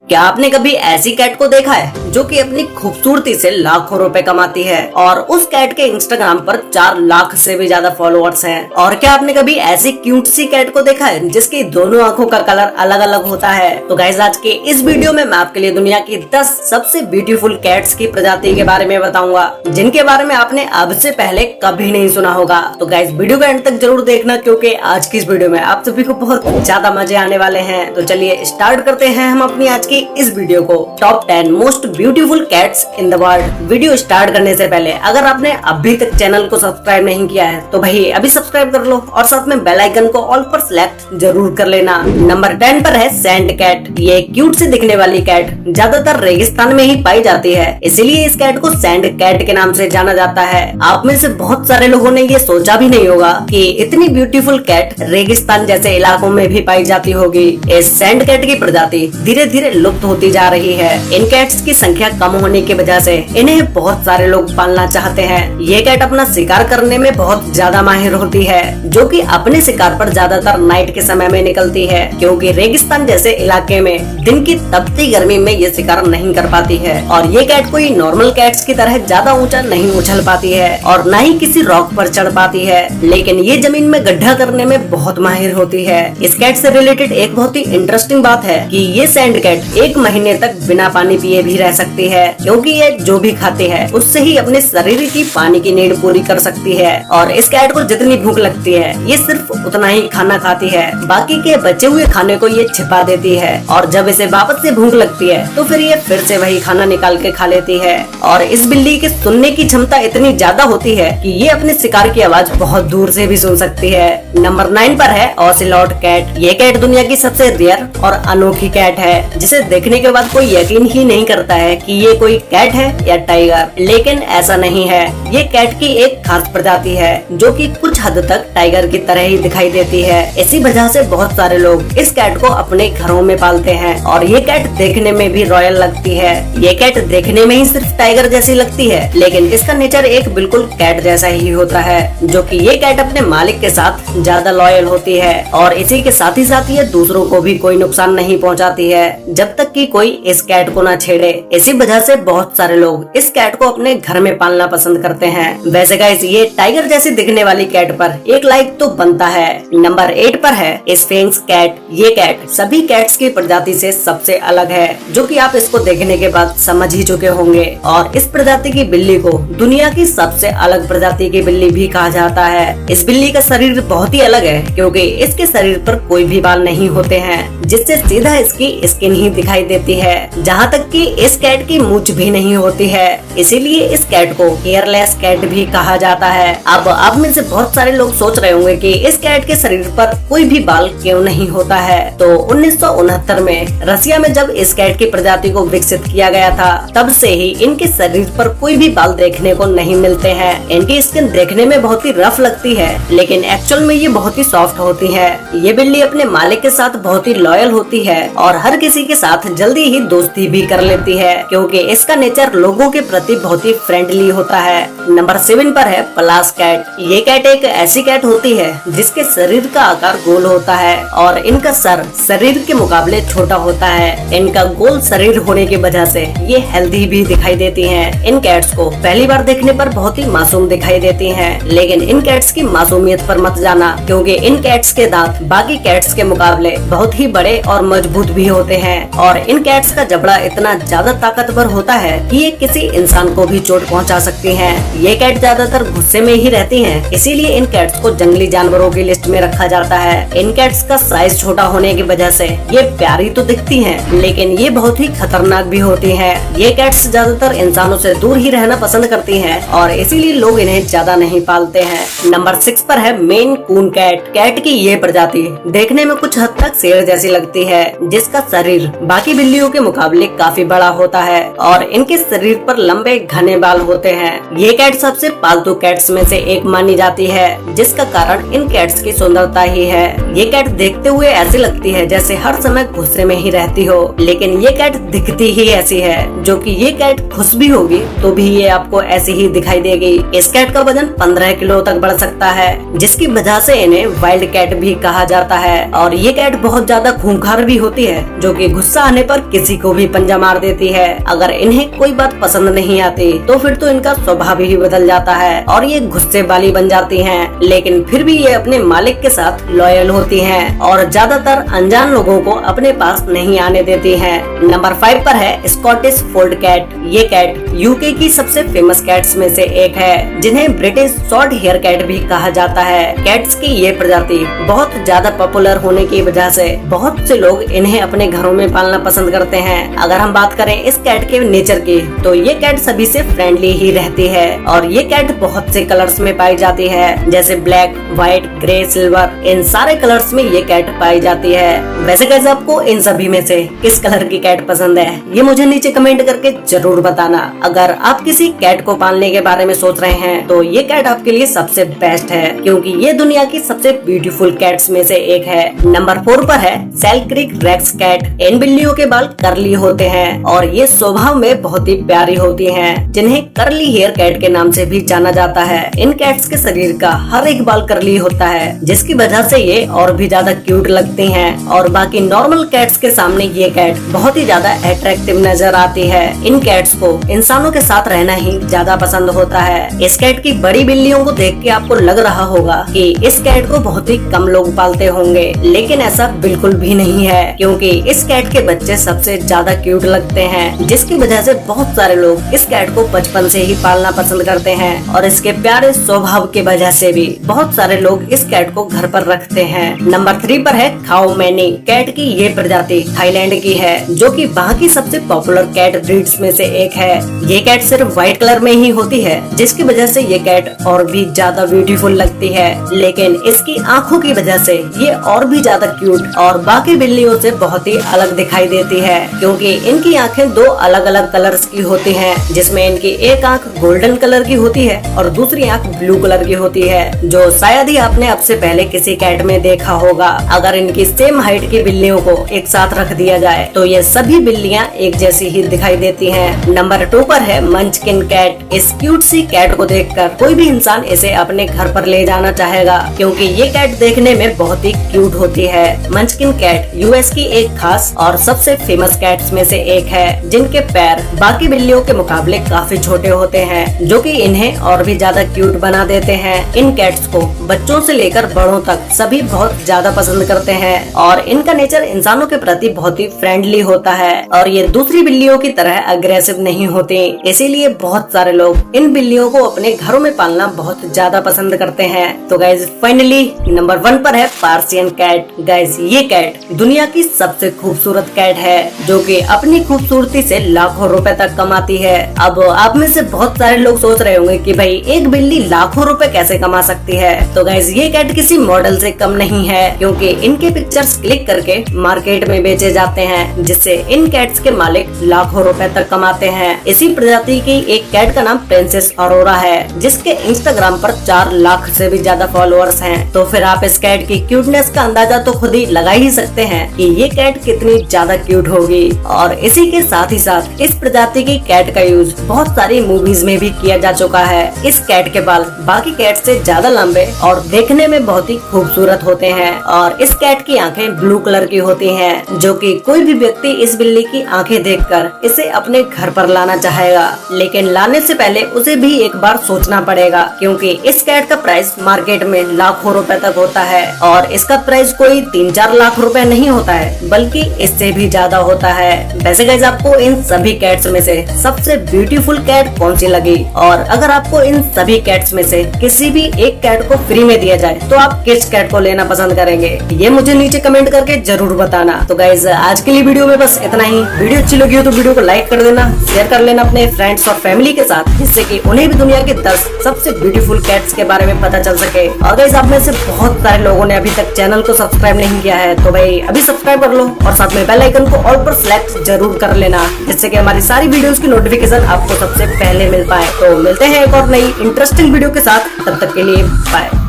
क्या आपने कभी ऐसी कैट को देखा है जो कि अपनी खूबसूरती से लाखों रुपए कमाती है और उस कैट के इंस्टाग्राम पर 4 लाख से भी ज्यादा फॉलोअर्स हैं? और क्या आपने कभी ऐसी क्यूट सी कैट को देखा है जिसकी दोनों आंखों का कलर अलग अलग होता है? तो गाइस, आज के इस वीडियो में मैं आपके लिए दुनिया की 10 सबसे ब्यूटीफुल कैट्स की प्रजाति के बारे में बताऊंगा जिनके बारे में आपने अब से पहले कभी नहीं सुना होगा। तो गाइस, वीडियो को एंड तक जरूर देखना क्योंकि आज की इस वीडियो में आप सभी को बहुत ज्यादा मजे आने वाले हैं। तो चलिए स्टार्ट करते हैं हम अपनी आज की इस वीडियो को। Top 10 most beautiful cats in the world. Video start करने से पहले अगर आपने अभी तक चैनल को सब्सक्राइब नहीं किया है तो भाई अभी सब्सक्राइब कर लो और साथ में बेल आइकन को ऑल पर सिलेक्ट जरूर कर लेना। नंबर 10 पर है सैंड कैट। ये क्यूट से दिखने वाली कैट ज्यादातर रेगिस्तान में ही पाई जाती है, इसीलिए इस कैट को सैंड कैट के नाम से जाना जाता है। आप में से बहुत सारे लोगों ने ये सोचा भी नहीं होगा कि इतनी ब्यूटीफुल कैट रेगिस्तान जैसे इलाकों में भी पाई जाती होगी। इस सैंड कैट की प्रजाति धीरे धीरे लुप्त होती जा रही है। इन कैट्स की संख्या कम होने की वजह से इन्हें बहुत सारे लोग पालना चाहते हैं। ये कैट अपना शिकार करने में बहुत ज्यादा माहिर होती है, जो कि अपने शिकार पर ज्यादातर नाइट के समय में निकलती है, क्योंकि रेगिस्तान जैसे इलाके में दिन की तपती गर्मी में ये शिकार नहीं कर पाती है। और ये कैट कोई नॉर्मल कैट्स की तरह ज्यादा ऊंचा नहीं उछल पाती है और न ही किसी रॉक पर चढ़ पाती है, लेकिन ये जमीन में गड्ढा करने में बहुत माहिर होती है। इस कैट से रिलेटेड एक बहुत ही इंटरेस्टिंग बात है कि ये सैंड कैट 1 महीने तक बिना पानी पिए भी रह सकती है, क्योंकि ये जो भी खाती है उससे ही अपने शरीर की पानी की नीड पूरी कर सकती है। और इस कैट को जितनी भूख लगती है ये सिर्फ उतना ही खाना खाती है, बाकी के बचे हुए खाने को ये छिपा देती है और जब इसे वापस से भूख लगती है तो फिर ये फिर से वही खाना निकाल के खा लेती है। और इस बिल्ली की सुनने की क्षमता इतनी ज्यादा होती है कि ये अपने शिकार की आवाज बहुत दूर से भी सुन सकती है। नंबर 9 पर है ऑसिलॉट कैट। ये कैट दुनिया की सबसे रेयर और अनोखी कैट है, जिसे देखने के बाद कोई यकीन ही नहीं करता है कि ये कोई कैट है या टाइगर, लेकिन ऐसा नहीं है। ये कैट की एक खास प्रजाति है जो कि कुछ हद तक टाइगर की तरह ही दिखाई देती है। इसी वजह से बहुत सारे लोग इस कैट को अपने घरों में पालते हैं और ये कैट देखने में भी रॉयल लगती है। ये कैट देखने में ही सिर्फ टाइगर जैसी लगती है, लेकिन इसका नेचर एक बिल्कुल कैट जैसा ही होता है, जो कि ये कैट अपने मालिक के साथ ज्यादा लॉयल होती है और इसी के साथ ही साथ ये दूसरों को भी कोई नुकसान नहीं पहुंचाती है जब तक कि कोई इस कैट को न छेड़े। इसी वजह से बहुत सारे लोग इस कैट को अपने घर में पालना पसंद करते हैं। वैसे गाइस, ये टाइगर जैसी दिखने वाली कैट पर एक लाइक तो बनता है। नंबर 8 पर है स्फिंक्स कैट। ये कैट सभी कैट्स की प्रजाति से सबसे अलग है, जो कि आप इसको देखने के बाद समझ ही चुके होंगे। और इस प्रजाति की बिल्ली को दुनिया की सबसे अलग प्रजाति की बिल्ली भी कहा जाता है। इस बिल्ली का शरीर बहुत ही अलग है, क्योंकि इसके शरीर पर कोई भी बाल नहीं होते हैं, जिससे सीधा इसकी स्किन ही दिखाई देती है। जहाँ तक कि इस कैट की मूंछ भी नहीं होती है, इसीलिए इस कैट को हेयरलेस कैट भी कहा जाता है। अब आप में से बहुत सारे लोग सोच रहे होंगे कि इस कैट के शरीर पर कोई भी बाल क्यों नहीं होता है। तो 1969 में रसिया में जब इस कैट की प्रजाति को विकसित किया गया था, तब से ही इनके शरीर पर कोई भी बाल देखने को नहीं मिलते हैं। इनकी स्किन देखने में बहुत ही रफ लगती है, लेकिन एक्चुअल में ये बहुत ही सॉफ्ट होती है। ये बिल्ली अपने मालिक के साथ बहुत ही लॉयल होती है और हर किसी के साथ जल्दी ही दोस्ती भी कर लेती है, क्योंकि इसका नेचर लोगों के प्रति बहुत ही फ्रेंडली होता है। नंबर 7 पर है पलास कैट। ये कैट एक ऐसी कैट होती है जिसके शरीर का आकार गोल होता है और इनका सर शरीर के मुकाबले छोटा होता है। इनका गोल शरीर होने की वजह से ये हेल्दी भी दिखाई देती हैं। इन कैट्स को पहली बार देखने पर बहुत ही मासूम दिखाई देती हैं, लेकिन इन कैट्स की मासूमियत पर मत जाना, क्योंकि इन कैट्स के दांत बाकी कैट्स के मुकाबले बहुत ही बड़े और मजबूत भी होते हैं। और इन कैट्स का जबड़ा इतना ज्यादा ताकतवर होता है कि ये किसी इंसान को भी चोट पहुंचा सकती हैं। ये कैट ज्यादातर गुस्से में ही रहती हैं, इसीलिए इन कैट्स को जंगली जानवरों की लिस्ट में रखा जाता है। इन कैट्स का साइज छोटा होने की वजह से ये प्यारी तो दिखती हैं, लेकिन ये बहुत ही खतरनाक भी होती हैं। ये कैट्स ज्यादातर इंसानों से दूर ही रहना पसंद करती हैं और इसीलिए लोग इन्हें ज्यादा नहीं पालते हैं। नंबर 6 पर है मेन कून कैट। कैट की ये प्रजाति देखने में कुछ हद तक शेर जैसी लगती है, जिसका शरीर बाकी बिल्लियों के मुकाबले काफी बड़ा होता है और इनके शरीर पर लंबे घने बाल होते हैं। ये कैट सबसे पालतू कैट्स में से एक मानी जाती है, जिसका कारण इन कैट्स की सुंदरता ही है। ये कैट देखते हुए ऐसी लगती है जैसे हर समय गुस्से में ही रहती हो, लेकिन ये कैट दिखती ही ऐसी है जो कि ये कैट खुश भी होगी तो भी ये आपको ऐसी ही दिखाई देगी। इस कैट का वजन 15 किलो तक बढ़ सकता है, जिसकी वजह से इन्हें वाइल्ड कैट भी कहा जाता है। और ये कैट बहुत ज्यादा खूंखार भी होती है, जो कि गुस्सा आने पर किसी को भी पंजा मार देती है। अगर इन्हें कोई बात पसंद नहीं आती तो फिर तो इनका स्वभाव ही बदल जाता है और ये गुस्से वाली बन जाती हैं। लेकिन फिर भी ये अपने मालिक के साथ लॉयल होती हैं और ज्यादातर अनजान लोगों को अपने पास नहीं आने देती हैं। नंबर 5 पर है स्कॉटिश फोल्ड कैट। ये कैट यूके की सबसे फेमस कैट्स में से एक है, जिन्हें ब्रिटिश शॉर्ट हेयर कैट भी कहा जाता है। कैट्स की ये प्रजाति बहुत ज्यादा पॉपुलर होने की वजह से बहुत से लोग इन्हें अपने घरों में पालना पसंद करते हैं। अगर हम बात करें इस कैट के नेचर की, तो ये कैट सभी से फ्रेंडली ही रहती है और ये कैट बहुत से कलर्स में पाई जाती है, जैसे ब्लैक, व्हाइट, ग्रे, सिल्वर। इन सारे कलर्स में ये कैट पाई जाती है। वैसे कैसे आपको इन सभी में से किस कलर की कैट पसंद है, ये मुझे नीचे कमेंट करके जरूर बताना। अगर आप किसी कैट को पालने के बारे में सोच रहे हैं तो ये कैट आपके लिए सबसे बेस्ट है, क्योंकि ये दुनिया की सबसे ब्यूटीफुल कैट्स में से एक है। नंबर 4 पर है सेल क्रीक रेक्स कैट। इन बिल्लियों के बाल कर्ली होते हैं और ये स्वभाव में बहुत ही प्यारी होती हैं, जिन्हें कर्ली हेयर कैट के नाम से भी जाना जाता है। इन कैट्स के शरीर का हर एक बाल कर्ली होता है, जिसकी वजह से ये और भी ज्यादा क्यूट लगती हैं और बाकी नॉर्मल कैट्स के सामने ये कैट बहुत ही ज्यादा अट्रैक्टिव नजर आती है। इन कैट्स को इंसानों के साथ रहना ही ज्यादा पसंद होता है। इस कैट की बड़ी बिल्लियों को देख के आपको लग रहा होगा कि इस कैट को बहुत ही कम लोग पालते होंगे, लेकिन ऐसा बिल्कुल भी नहीं है, क्योंकि इस कैट के बच्चे सबसे ज्यादा क्यूट लगते हैं, जिसकी वजह से बहुत सारे लोग इस कैट को बचपन से ही पालना पसंद करते हैं और इसके प्यारे स्वभाव की वजह से भी बहुत सारे लोग इस कैट को घर पर रखते हैं। नंबर 3 पर है खाओ मैनी कैट की। ये प्रजाति थाईलैंड की है, जो कि वहाँ की सबसे पॉपुलर कैट ब्रीड्स में से एक है। ये कैट सिर्फ व्हाइट कलर में ही होती है, जिसकी वजह से ये कैट और भी ज्यादा ब्यूटीफुल लगती है, लेकिन इसकी आँखों की वजह से ये और भी ज्यादा क्यूट और बाकी बिल्लियों से बहुत ही अलग दिखाई देती है, क्योंकि इनकी आँखें 2 अलग अलग कलर्स की होती हैं, जिसमें इनकी एक आँख गोल्डन कलर की होती है और दूसरी आँख ब्लू कलर की होती है, जो शायद ही आपने अब से पहले किसी कैट में देखा होगा। अगर इनकी सेम हाइट की बिल्लियों को एक साथ रख दिया जाए तो ये सभी बिल्लियाँ एक जैसी ही दिखाई देती हैं। नंबर 2 पर है मंचकिन कैट। इस क्यूट सी कैट को देखकर कोई भी इंसान इसे अपने घर पर ले जाना चाहेगा, क्योंकि ये कैट देखने में बहुत ही क्यूट होती है। मंचकिन कैट यूएस की एक खास और सबसे फेमस कैट्स में से एक है, जिनके पैर बाकी बिल्लियों के मुकाबले काफी छोटे होते हैं, जो कि इन्हें और भी ज्यादा क्यूट बना देते हैं। इन कैट्स को बच्चों से लेकर बड़ों तक सभी बहुत ज्यादा पसंद करते हैं और इनका नेचर इंसानों के प्रति बहुत ही फ्रेंडली होता है और ये दूसरी बिल्लियों की तरह अग्रेसिव नहीं होती। इसीलिए बहुत सारे लोग इन बिल्लियों को अपने घरों में पालना बहुत ज्यादा पसंद करते हैं। तो गाइज फाइनली नंबर 1 पर है पर्शियन कैट। गाइज ये कैट दुनिया की सबसे खूबसूरत कैट है, जो कि अपनी खूबसूरती से लाखों रुपए तक कमाती है। अब आप में से बहुत सारे लोग सोच रहे होंगे कि भाई एक बिल्ली लाखों रुपए कैसे कमा सकती है। तो गाइज ये कैट किसी मॉडल से कम नहीं है, क्योंकि इनके पिक्चर्स क्लिक करके मार्केट में बेचे जाते हैं, जिससे इन कैट्स के मालिक लाखों रुपए तक कमाते हैं। इसी प्रजाति की एक कैट का नाम प्रिंसेस अरोरा है, जिसके इंस्टाग्राम पर 4 लाख से भी ज्यादा फॉलोअर्स हैं। तो फिर आप इस कैट की क्यूटनेस का अंदाजा तो खुद ही लगा ही सकते हैं कि ये कैट कितनी ज्यादा क्यूट होगी। और इसी के साथ ही साथ इस प्रजाति की कैट का यूज बहुत सारी मूवीज में भी किया जा चुका है। इस कैट के बाल बाकी कैट से ज्यादा लंबे और देखने में बहुत ही खूबसूरत होते हैं और इस कैट की आंखें ब्लू कलर की होती हैं, जो कि कोई भी व्यक्ति इस बिल्ली की आंखें देखकर इसे अपने घर पर लाना चाहेगा। लेकिन लाने से पहले उसे भी एक बार सोचना पड़ेगा, क्योंकि इस कैट का प्राइस मार्केट में लाखों रुपए तक होता है और इसका प्राइस कोई 3-4 लाख रुपए नहीं होता है, बल्कि इससे भी ज्यादा होता है। वैसे गाइस आपको इन सभी कैट्स में से सबसे ब्यूटीफुल कैट कौन सी लगी, और अगर आपको इन सभी कैट्स में से किसी भी एक कैट को फ्री में दिया जाए तो आप किस कैट को लेना पसंद करेंगे, ये मुझे नीचे कमेंट करके जरूर बताना। तो गाइस आज के लिए वीडियो में बस इतना ही। वीडियो अच्छी लगी हो तो वीडियो को लाइक कर देना, शेयर कर लेना अपने फ्रेंड्स और फैमिली के साथ, जिससे कि उन्हें भी दुनिया के 10 सबसे ब्यूटीफुल कैट्स के बारे में पता चल सके। और गाइस आप में से बहुत सारे लोगों ने अभी तक चैनल को सब्सक्राइब नहीं किया है, तो भाई अभी सब्सक्राइब कर लो और साथ में बेल आइकन को ऑल पर सिलेक्ट जरूर कर लेना, जिससे कि हमारी सारी वीडियोस की नोटिफिकेशन आपको सबसे पहले मिल पाए। तो मिलते हैं एक और नई इंटरेस्टिंग वीडियो के साथ, तब तक के लिए बाय।